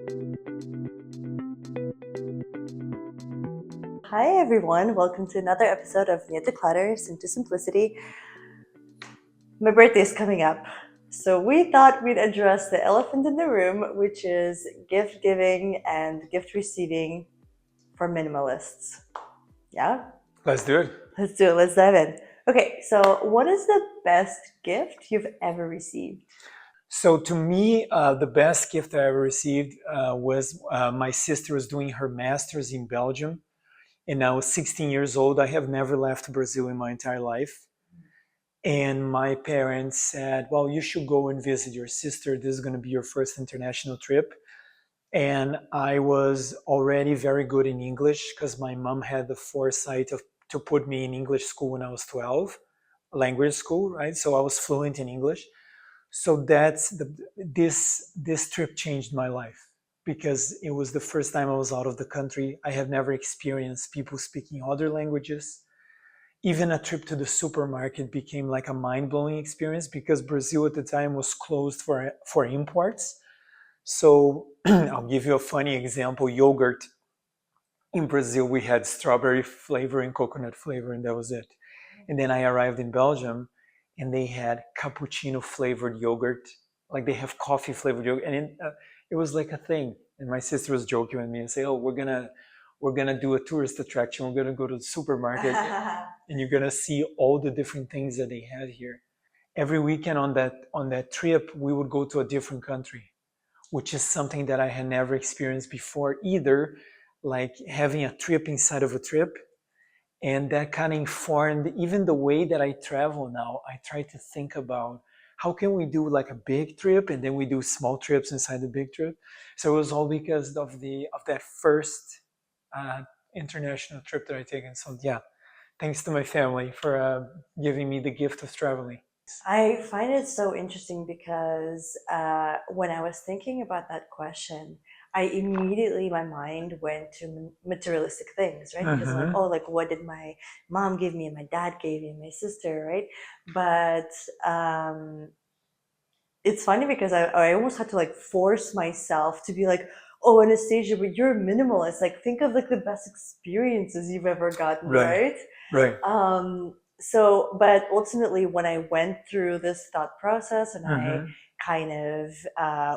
Hi everyone, welcome to another episode of Nyet into Simplicity. My birthday is coming up, so we thought we'd address the elephant in the room, which is gift giving and gift receiving for minimalists. Yeah? Let's do it. Let's do it, let's dive in. Okay, so what is the best gift you've ever received? So to me, the best gift I ever received was my sister was doing her master's in Belgium, and I was 16 years old. I have never left Brazil in my entire life. And my parents said, well, you should go and visit your sister. This is going to be your first international trip. And I was already very good in English because my mom had the foresight to put me in English school when I was 12, language school, right? So I was fluent in English. So this trip changed my life because it was the first time I was out of the country. I have never experienced people speaking other languages. Even a trip to the supermarket became like a mind-blowing experience because Brazil at the time was closed for imports. So I'll give you a funny example. Yogurt in Brazil, we had strawberry flavor and coconut flavor, and that was it. And then I arrived in Belgium, and they had cappuccino flavored yogurt, like they have coffee flavored yogurt, and it was like a thing. And my sister was joking with me and say, "Oh, we're gonna do a tourist attraction. We're gonna go to the supermarket, and you're gonna see all the different things that they had here." Every weekend on that trip, we would go to a different country, which is something that I had never experienced before either, like having a trip inside of a trip. And that kind of informed even the way that I travel now. I try to think about how can we do like a big trip and then we do small trips inside the big trip. So it was all because of that first international trip that I taken. So yeah, thanks to my family for giving me the gift of traveling. I find it so interesting because when I was thinking about that question, I immediately, my mind went to materialistic things, right? Because like, Mm-hmm. oh, like what did my mom give me and my dad gave me and my sister, right? But it's funny because I almost had to like force myself to be like, oh, Anastasia, but you're a minimalist. Like, think of like the best experiences you've ever gotten, Right, right? right. So, but ultimately, when I went through this thought process and I Mm-hmm. kind of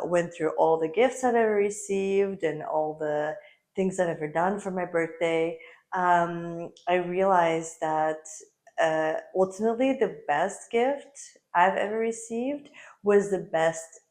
went through all the gifts I've ever received and all the things I've ever done for my birthday, I realized that ultimately the best gift I've ever received was the best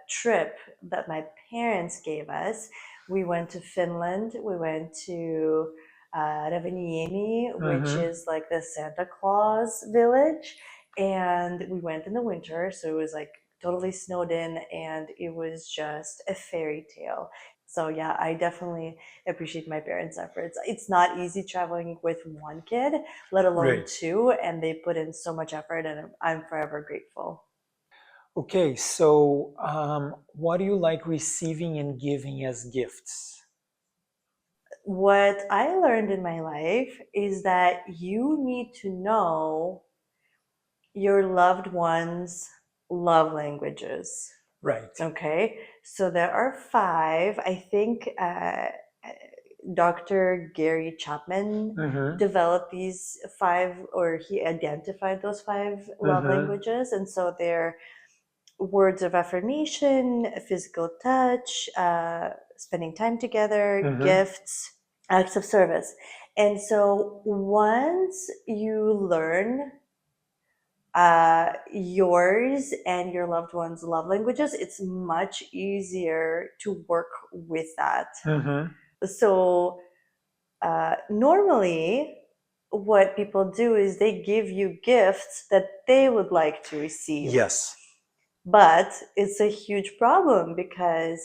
trip that my parents gave us. We went to Finland. We went to Ravaniemi, which Mm-hmm. is like the Santa Claus village. And we went in the winter, so it was like totally snowed in, and it was just a fairy tale. So yeah, I definitely appreciate my parents' efforts. It's not easy traveling with one kid, let alone Right. two, and they put in so much effort, and I'm forever grateful. Okay, so what do you like receiving and giving as gifts? What I learned in my life is that you need to know your loved ones' love languages. Right. Okay, so there are five. I think Dr. Gary Chapman Mm-hmm. developed these five, or he identified those five love Mm-hmm. languages. And so they're words of affirmation, physical touch, spending time together, Mm-hmm. gifts, acts of service. And so once you learn yours and your loved one's love languages, it's much easier to work with that. Mm-hmm. So normally, what people do is they give you gifts that they would like to receive. Yes. But it's a huge problem because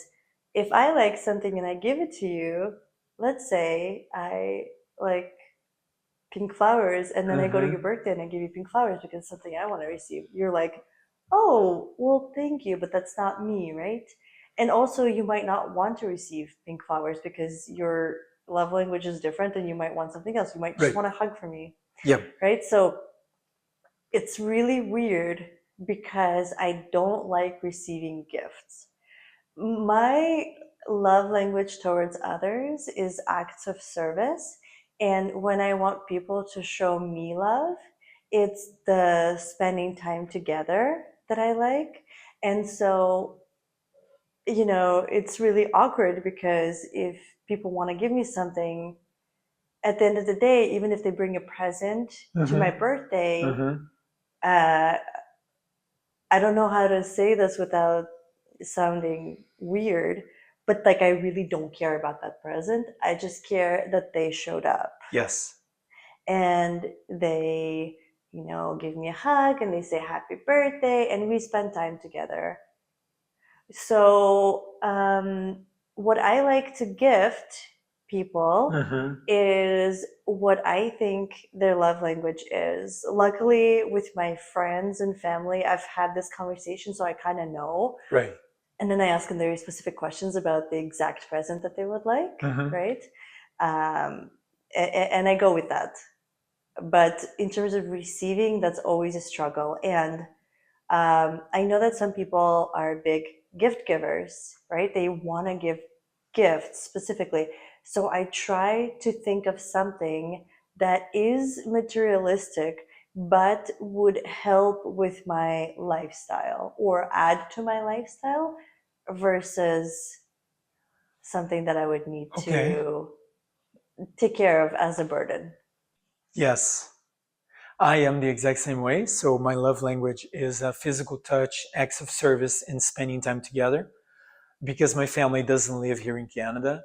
if I like something and I give it to you, let's say I like pink flowers and then I go to your Mm-hmm. birthday and I give you pink flowers because it's something I want to receive. You're like, "Oh, well, thank you, but that's not me, right?" And also you might not want to receive pink flowers because your love language is different and you might want something else. You might just Right. want a hug from me, Yep. right? So it's really weird because I don't like receiving gifts. My love language towards others is acts of service. And when I want people to show me love, it's the spending time together that I like. And so, it's really awkward because if people want to give me something, at the end of the day, even if they bring a present to my Mm-hmm. birthday, Mm-hmm. uh, I don't know how to say this without sounding weird, but like I really don't care about that present. I just care that they showed up Yes. and they, give me a hug and they say happy birthday and we spend time together. So, what I like to gift people Mm-hmm. is what I think their love language is. Luckily, with my friends and family, I've had this conversation, so I kind of know. Right. And then I ask them very specific questions about the exact present that they would like, Mm-hmm. right? And I go with that. But in terms of receiving, that's always a struggle. And I know that some people are big gift givers, right? They want to give gifts specifically. So I try to think of something that is materialistic, but would help with my lifestyle or add to my lifestyle versus something that I would need Okay. to take care of as a burden. Yes. I am the exact same way. So my love language is physical touch, acts of service, and spending time together. Because my family doesn't live here in Canada,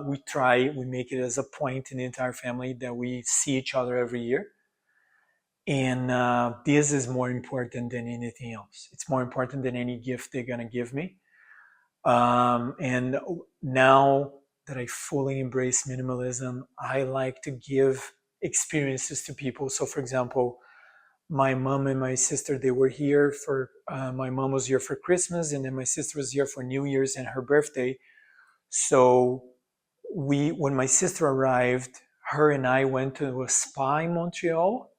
we make it as a point in the entire family that we see each other every year. And this is more important than anything else. It's more important than any gift they're going to give me. And now that I fully embrace minimalism, I like to give experiences to people. So, for example, my mom and my sister, they were here for my mom was here for Christmas, and then my sister was here for New Year's and her birthday. So when my sister arrived, her and I went to a spa in Montreal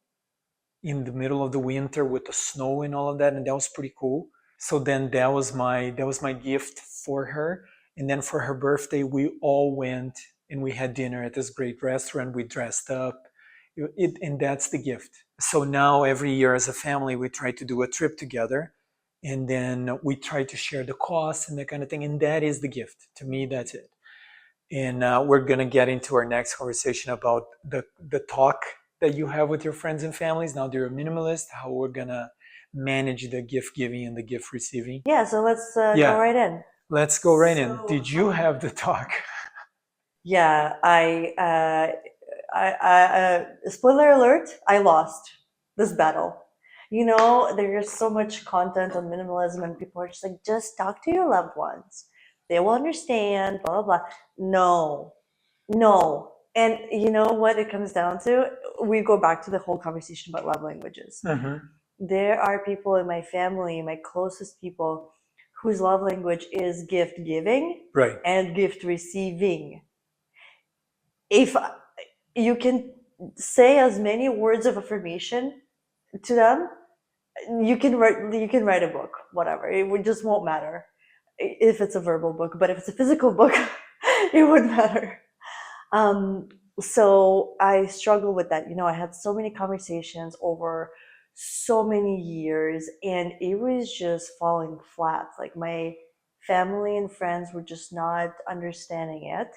in the middle of the winter with the snow and all of that, and that was pretty cool. So then that was my gift for her. And then for her birthday, we all went and we had dinner at this great restaurant. We dressed up, and that's the gift. So now every year as a family, we try to do a trip together, and then we try to share the costs and that kind of thing. And that is the gift. To me, that's it. And we're going to get into our next conversation about the talk that you have with your friends and families. Now they're a minimalist, how we're going to manage the gift giving and the gift receiving. Yeah, so let's go Yeah, right in. let's go right in. Did you have the talk? Yeah, spoiler alert, I lost this battle. There's so much content on minimalism, and people are just like, just talk to your loved ones. They will understand, blah, blah, blah. No, no. And you know what it comes down to? We go back to the whole conversation about love languages. Mm-hmm. There are people in my family, my closest people, whose love language is gift giving Right. and gift receiving. If you can say as many words of affirmation to them, you can write a book, whatever. Just won't matter if it's a verbal book, but if it's a physical book, it would matter. Um, so I struggle with that. I had so many conversations over so many years, and it was just falling flat. Like my family and friends were just not understanding it.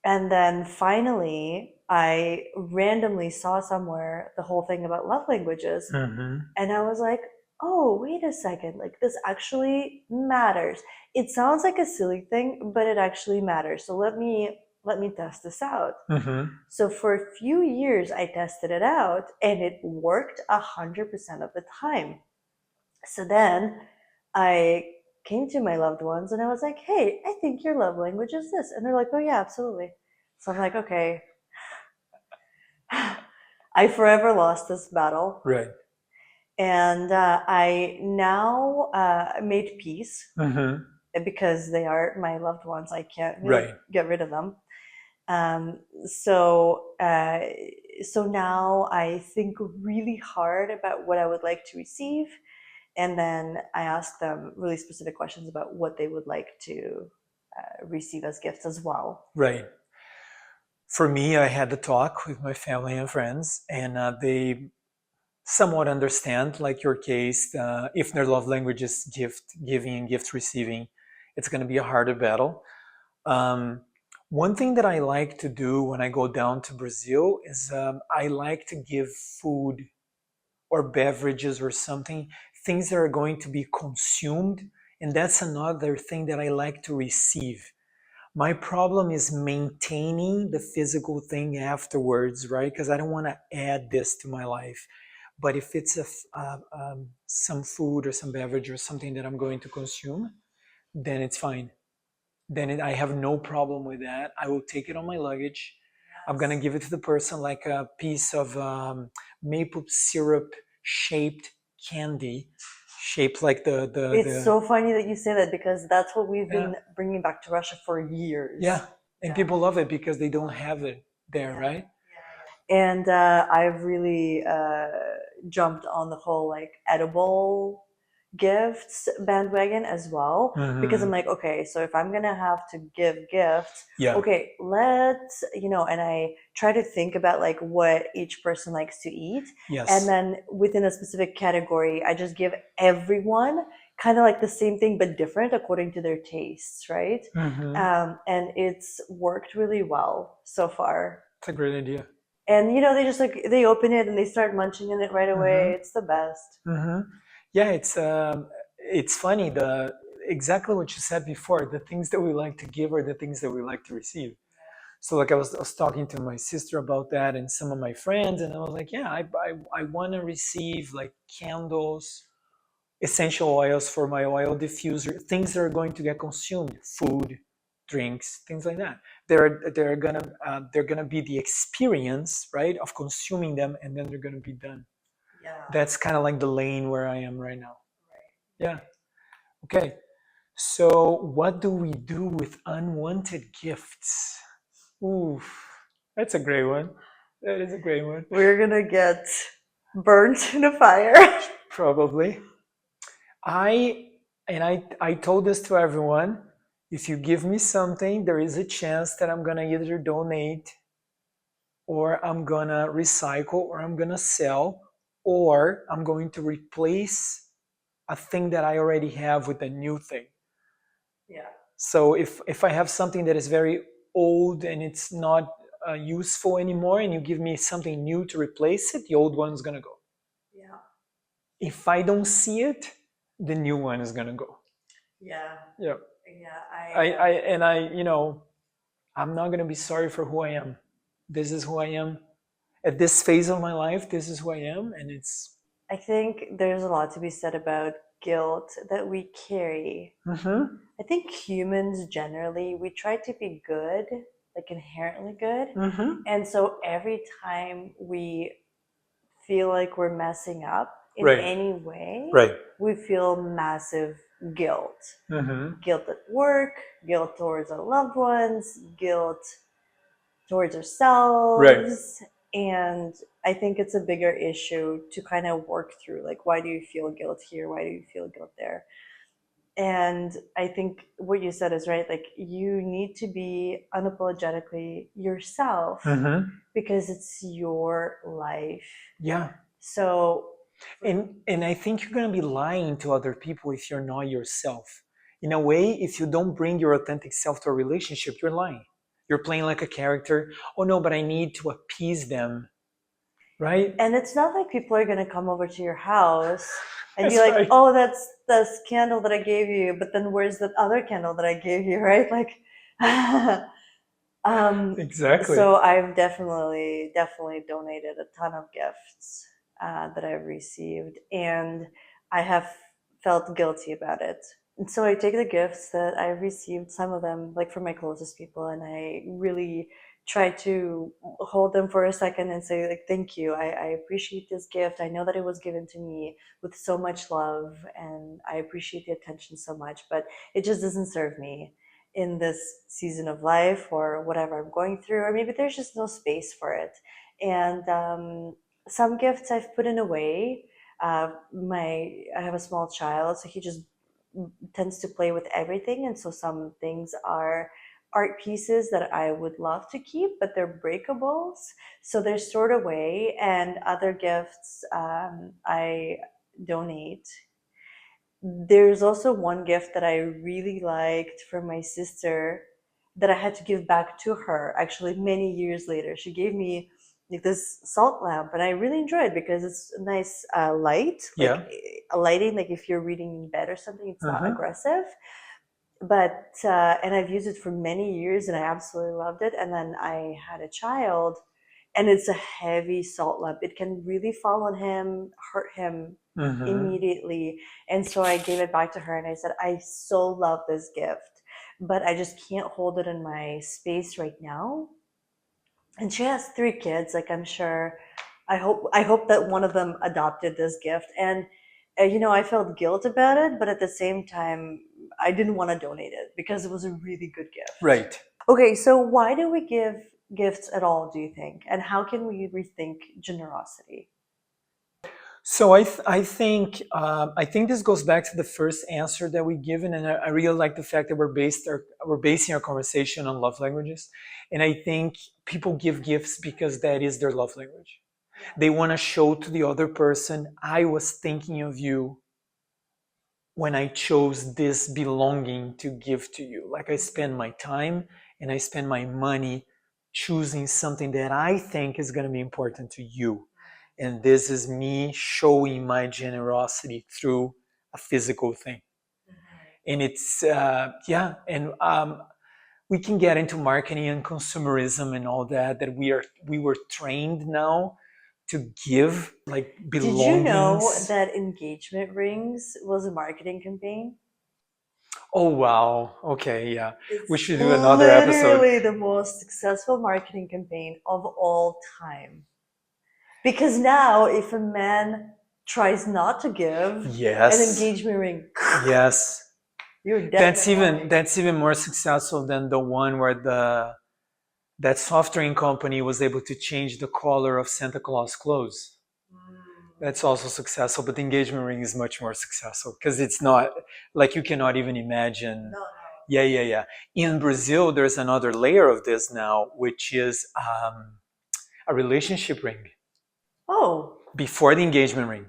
And then finally, I randomly saw somewhere the whole thing about love languages. Mm-hmm. And I was like, oh, wait a second. Like, this actually matters. It sounds like a silly thing, but it actually matters. So let me test this out. Mm-hmm. So for a few years, I tested it out and it worked 100% of the time. So then I came to my loved ones and I was like, hey, I think your love language is this. And they're like, oh, yeah, absolutely. So I'm like, okay, I forever lost this battle. Right. And I now made peace Mm-hmm. because they are my loved ones. I can't really Right. get rid of them. Um, so, uh, so now I think really hard about what I would like to receive. And then I ask them really specific questions about what they would like to receive as gifts as well. Right. For me, I had the talk with my family and friends, and they somewhat understand, like your case. If their love language is gift giving and gift receiving, it's going to be a harder battle. Um, one thing that I like to do when I go down to Brazil is I like to give food or beverages or something, things that are going to be consumed. And that's another thing that I like to receive. My problem is maintaining the physical thing afterwards, right? Because I don't want to add this to my life. But if it's some food or some beverage or something that I'm going to consume, then it's fine. I have no problem with that. I will take it on my luggage. I'm gonna give it to the person like a piece of maple syrup shaped candy, shaped like It's so funny that you say that because that's what we've yeah, been bringing back to Russia for years. yeah, and people love it because they don't have it there, right? And I've really jumped on the whole like edible gifts bandwagon as well because I'm Mm-hmm. like, okay, so if I'm gonna have to give gifts, Yeah. okay, let's, and I try to think about like what each person likes to eat, and Yes. then within a specific category, I just give everyone kind of like the same thing but different according to their tastes, right? Mm-hmm. And it's worked really well so far. It's a great idea. And they just like they open it and they start munching in it right Mm-hmm. away. It's the best. Mm-hmm. Yeah, it's funny. The exactly what you said before. The things that we like to give are the things that we like to receive. So like I was talking to my sister about that and some of my friends, and I was like, yeah, I want to receive like candles, essential oils for my oil diffuser, things that are going to get consumed, food, drinks, things like that. They're gonna be the experience, right, of consuming them, and then they're gonna be done. Yeah. That's kind of like the lane where I am right now. Yeah. Okay. So what do we do with unwanted gifts? Ooh, that's a great one. That is a great one. We're gonna get burnt in a fire. Probably. I told this to everyone. If you give me something, there is a chance that I'm gonna either donate or I'm gonna recycle or I'm gonna sell or I'm going to replace a thing that I already have with a new thing. Yeah. So if I have something that is very old and it's not useful anymore, and you give me something new to replace it, the old one's gonna go. Yeah. If I don't see it, the new one is gonna go. Yeah. Yeah. Yeah. I'm not gonna be sorry for who I am. This is who I am. At this phase of my life, this is who I am, and it's. I think there's a lot to be said about guilt that we carry. Mm-hmm. I think humans generally, we try to be good, like inherently good. Mm-hmm. And so every time we feel like we're messing up in Right. any way, Right. we feel massive guilt. Mm-hmm. Guilt at work, guilt towards our loved ones, guilt towards ourselves. Right. And I think it's a bigger issue to kind of work through. Like, why do you feel guilt here? Why do you feel guilt there? And I think what you said is right. Like, you need to be unapologetically yourself Mm-hmm. because it's your life. Yeah. So, And I think you're gonna be lying to other people if you're not yourself. In a way, if you don't bring your authentic self to a relationship, you're lying. You're playing like a character. Oh no, but I need to appease them, right? and it's not like people are going to come over to your house and be That's like, right. oh, that's this candle that I gave you, but then where's that other candle that I gave you, right? Like, Exactly. so I've definitely donated a ton of gifts that I've received, and I have felt guilty about it. And so I take the gifts that I received, some of them like from my closest people, and I really try to hold them for a second and say like, thank you. I appreciate this gift. I know that it was given to me with so much love, and I appreciate the attention so much, but it just doesn't serve me in this season of life or whatever I'm going through, or maybe there's just no space for it. And some gifts I've put in a way. I have a small child, so he just tends to play with everything, and so some things are art pieces that I would love to keep, but they're breakables, so they're stored away. And other gifts I donate. There's also one gift that I really liked from my sister that I had to give back to her actually many years later. She gave me like this salt lamp, and I really enjoyed it because it's a nice light, like Yeah. a lighting, like if you're reading in bed or something, it's not Uh-huh. aggressive. But and I've used it for many years, and I absolutely loved it. And then I had a child, and it's a heavy salt lamp. It can really fall on him, hurt him Mm-hmm. immediately. And so I gave it back to her, and I said, I so love this gift, but I just can't hold it in my space right now. And she has three kids. Like, I'm sure, I hope that one of them adopted this gift. And I felt guilt about it, but at the same time, I didn't want to donate it because it was a really good gift. Right. Okay, so why do we give gifts at all, do you think? And how can we rethink generosity? So I think this goes back to the first answer that we given, and I really like the fact that we're basing our conversation on love languages, and I think people give gifts because that is their love language. They want to show to the other person, I was thinking of you when I chose this belonging to give to you. Like I spend my time and I spend my money choosing something that I think is going to be important to you. And this is me showing my generosity through a physical thing. And it's, yeah, and we can get into marketing and consumerism and all that, that we were trained now to give like Did you know belongings. that engagement rings was a marketing campaign? Oh wow. Okay, yeah. We It's should do another episode. literally the most successful marketing campaign of all time. Because now, if a man tries not to give an Yes. engagement ring, Yes. you're dead in the water. That's even more successful than the one where the that soft drink company was able to change the color of Santa Claus clothes. That's also successful, but the engagement ring is much more successful because it's not like you cannot even imagine. No, no. Yeah, yeah, yeah. In Brazil, there's another layer of this now, which is a relationship ring Oh, before the engagement ring.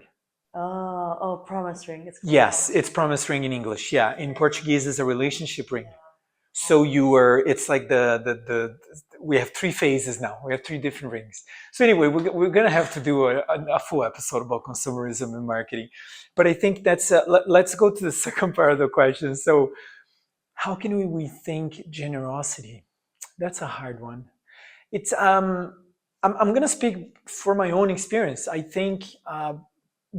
oh, promise ring. It's called Yes, promise it's ring. promise ring in English. Yeah, in Portuguese, it's a relationship ring. So Oh. you were, it's like we have three phases now. We have three different rings. So anyway, we're going to have to do a full episode about consumerism and marketing. But I think let's go to the second part of the question. So how can we rethink generosity? That's a hard one. It's, I'm going to speak for my own experience. I think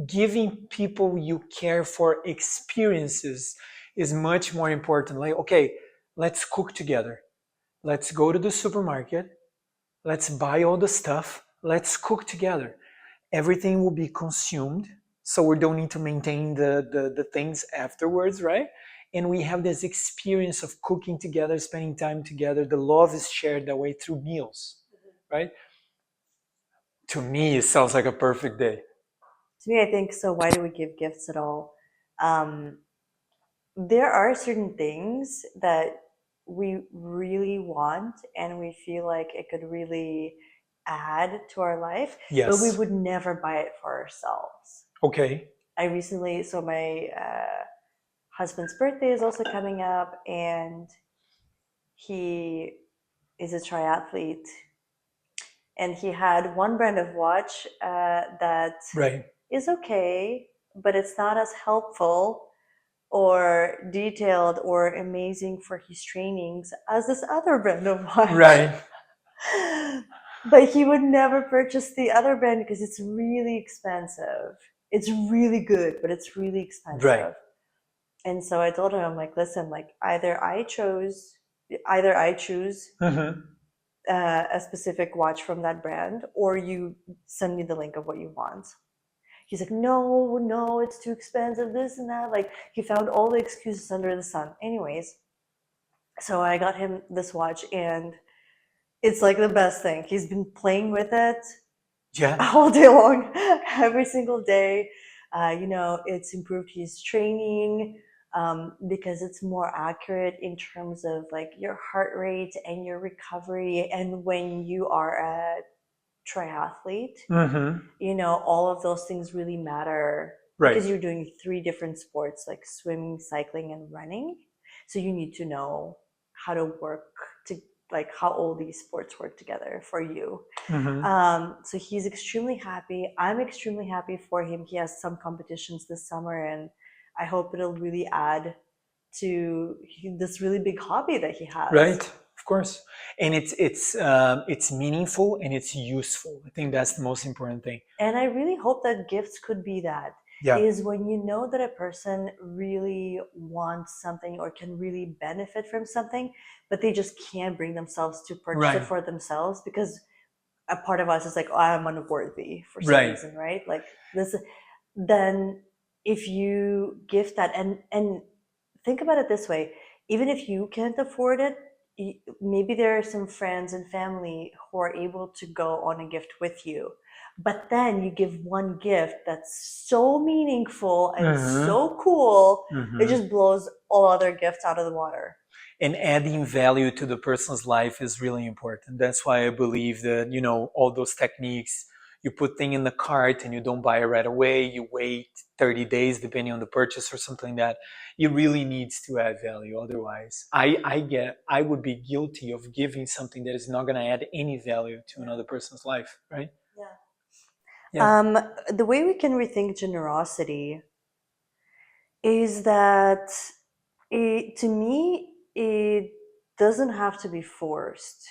giving people you care for experiences is much more important. Like, okay, let's cook together. Let's go to the supermarket. Let's buy all the stuff. Let's cook together. Everything will be consumed. So we don't need to maintain the things afterwards, right? And we have this experience of cooking together, spending time together. The love is shared that way through meals, right? To me, it sounds like a perfect day. To me, I think so. Why do we give gifts at all? Um, there are certain things that we really want and we feel like it could really add to our life, but we Yes. would never buy it for ourselves. Okay. I recently, so my husband's birthday is also coming up, and he is a triathlete, and he had one brand of watch that Right. is okay, but it's not as helpful or detailed or amazing for his trainings as this other brand of watch. Right. But he would never purchase the other brand because it's really expensive. It's really good, but it's really Right. expensive. And so I told him, I'm like, listen, like either I choose Mhm. a specific watch from that brand, or you send me the link of what you want. He's like, no, no, it's too expensive, this and that. Like, he found all the excuses under the sun. Anyways, so I got him this watch, and it's like the best thing. He's been playing with it Yeah. all day long, every single day. It's improved his training. because it's more accurate in terms of like your heart rate and your recovery. And when you are a triathlete, all of those things really matter because Right. you're doing three different sports like swimming, cycling, and running. So you need to know how to work to like how all these sports work together for you. So he's extremely happy. I'm extremely happy for him. He has some competitions this summer, and I hope it'll really add to this really big hobby that he has. Right, of course, and it's meaningful and it's useful. I think that's the most important thing. And I really hope that gifts could be that. Yeah. Is when you know that a person really wants something or can really benefit from something, but they just can't bring themselves to purchase it Right. for themselves because a part of us is like, oh, I'm unworthy for some Right. reason, right? Like this. Then if you gift that, and think about it this way, even if you can't afford it, maybe there are some friends and family who are able to go on a gift with you, but then you give one gift that's so meaningful and so cool, it just blows all other gifts out of the water. And adding value to the person's life is really important. That's why I believe that, all those techniques, you put thing in the cart and you don't buy it right away, you wait 30 days depending on the purchase or something like that. It really needs to add value. Otherwise, I would be guilty of giving something that is not going to add any value to another person's life, right? Yeah. The way we can rethink generosity is that to me, it doesn't have to be forced.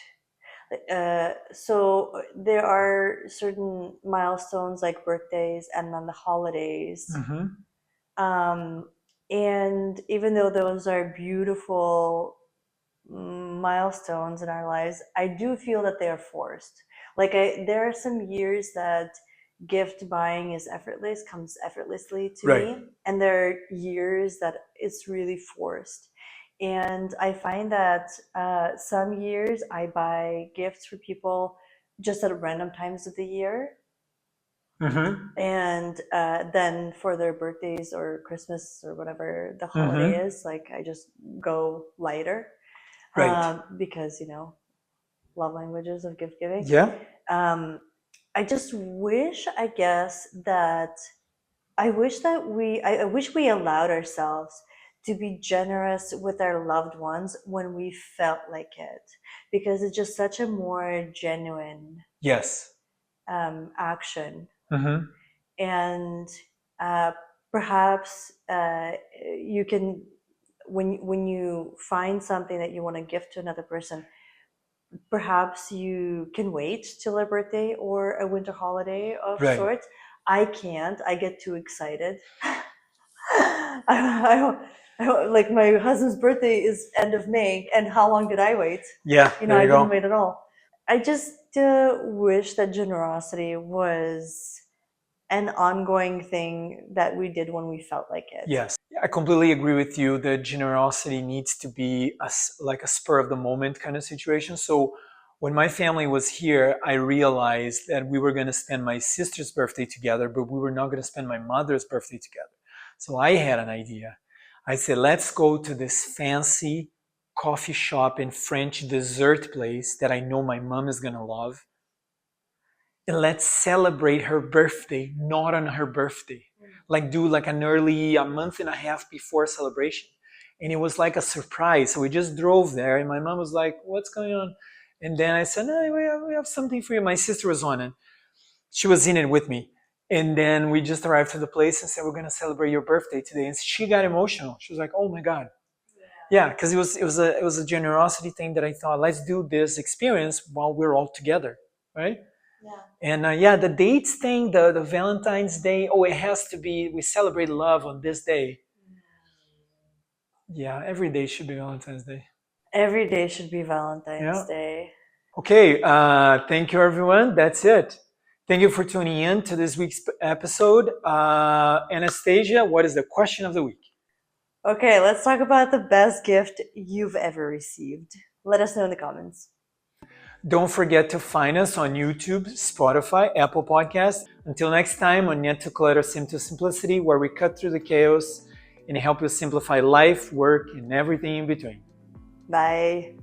So there are certain milestones like birthdays and then the holidays. And even though those are beautiful milestones in our lives, I do feel that they are forced. Like there are some years that gift buying is effortless, comes effortlessly to me, and there are years that it's really forced. And I find that some years I buy gifts for people just at random times of the year. And then for their birthdays or Christmas or whatever the holiday is, like I just go lighter. Because love languages of gift giving. Yeah. I just wish, I guess, that I wish we allowed ourselves to be generous with our loved ones when we felt like it, because it's just such a more genuine Yes. action. And perhaps you can, when you find something that you want to gift to another person, perhaps you can wait till a birthday or a winter holiday of sorts. I can't. I get too excited. Like my husband's birthday is end of May, and how long did I wait? Yeah. I didn't wait at all. I just wish that generosity was an ongoing thing that we did when we felt like it. Yes, I completely agree with you that generosity needs to be like a spur of the moment kind of situation. So when my family was here, I realized that we were going to spend my sister's birthday together, but we were not going to spend my mother's birthday together. So I had an idea. I said, let's go to this fancy coffee shop and French dessert place that I know my mom is going to love. And let's celebrate her birthday, not on her birthday. Like do like an early, a month and a half before celebration. And it was like a surprise. So we just drove there and my mom was like, what's going on? And then I said, no, we have something for you. My sister was on it. She was in it with me. And then we just arrived to the place and said, we're going to celebrate your birthday today. And she got emotional. She was like, oh my God. Yeah, because it was a generosity thing that I thought, let's do this experience while we're all together, right? And the dates thing, the Valentine's Day, it has to be, we celebrate love on this day. Yeah, every day should be Valentine's Day. Every day should be Valentine's Day. Okay, thank you everyone. That's it. Thank you for tuning in to this week's episode. Anastasia, what is the question of the week? Okay, let's talk about the best gift you've ever received. Let us know in the comments. Don't forget to find us on YouTube, Spotify, Apple Podcasts. Until next time on Nyet to Clutter, Sim to Simplicity, where we cut through the chaos and help you simplify life, work, and everything in between. Bye.